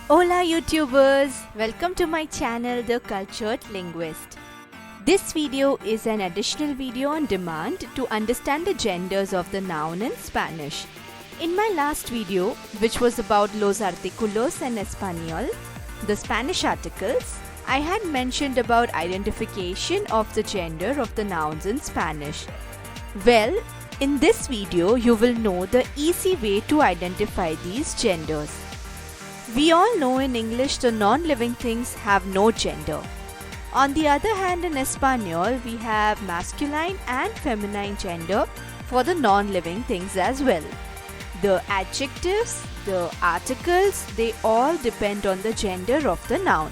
Hola YouTubers! Welcome to my channel The Cultured Linguist. This video is an additional video on demand to understand the genders of the noun in Spanish. In my last video, which was about los artículos en español, the Spanish articles, I had mentioned about identification of the gender of the nouns in Spanish. Well, in this video, you will know the easy way to identify these genders. We all know in English the non-living things have no gender. On the other hand, in Espanol, we have masculine and feminine gender for the non-living things as well. The adjectives, the articles, they all depend on the gender of the noun.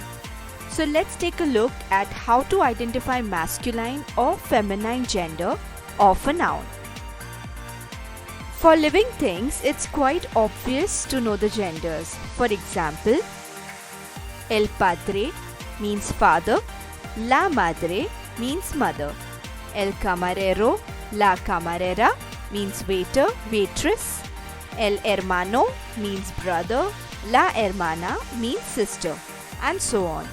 So let's take a look at how to identify masculine or feminine gender of a noun. For living things, it's quite obvious to know the genders. For example, el padre means father, la madre means mother, el camarero, la camarera means waiter, waitress, el hermano means brother, la hermana means sister, and so on.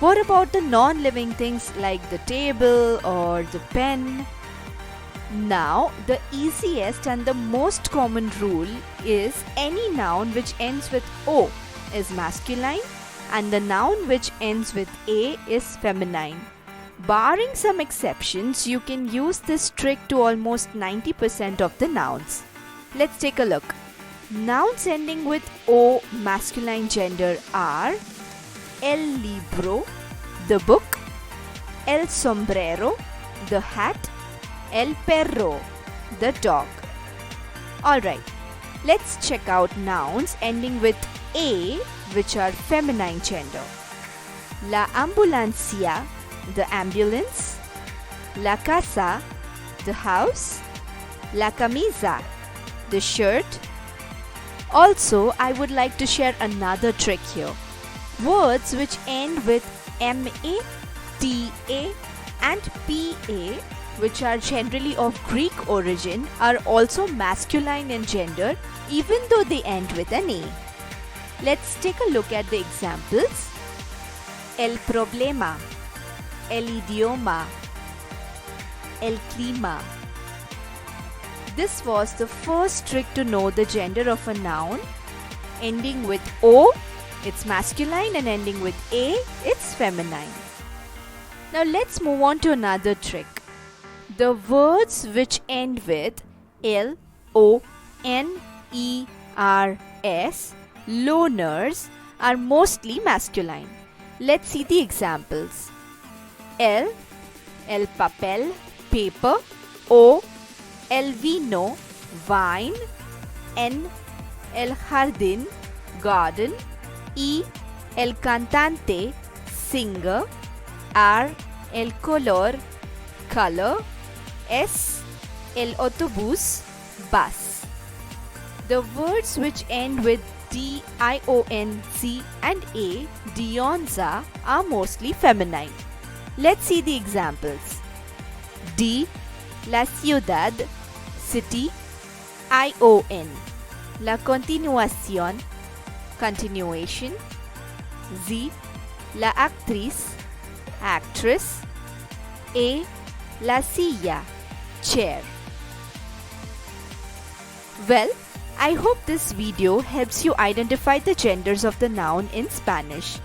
What about the non-living things like the table or the pen? Now, the easiest and the most common rule is any noun which ends with O is masculine and the noun which ends with A is feminine. Barring some exceptions, you can use this trick to almost 90% of the nouns. Let's take a look. Nouns ending with O masculine gender are el libro, the book, el sombrero, the hat, el perro, the dog. Alright, let's check out nouns ending with A which are feminine gender. La ambulancia, the ambulance, la casa, the house, la camisa, the shirt. Also, I would like to share another trick here. Words which end with MA, TA and PA, which are generally of Greek origin, are also masculine in gender even though they end with an A. Let's take a look at the examples. El problema, el idioma, el clima. This was the first trick to know the gender of a noun. Ending with O, it's masculine, and ending with A, it's feminine. Now let's move on to another trick. The words which end with L, O, N, E, R, S, loners, are mostly masculine. Let's see the examples. El papel, paper. O, el vino, wine. N, el jardín, garden. E, el cantante, singer. R, el color, color. S, el autobús, bus. The words which end with D, I, O, N, C and A, dionza, are mostly feminine. Let's see the examples. D, la ciudad, city. ION, la continuación, continuation. Z, la actriz, actress. A, la silla, chair. Well, I hope this video helps you identify the genders of the noun in Spanish.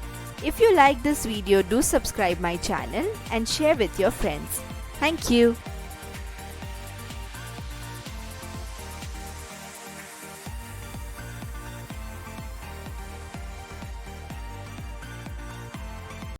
If you like this video, do subscribe my channel and share with your friends. Thank you.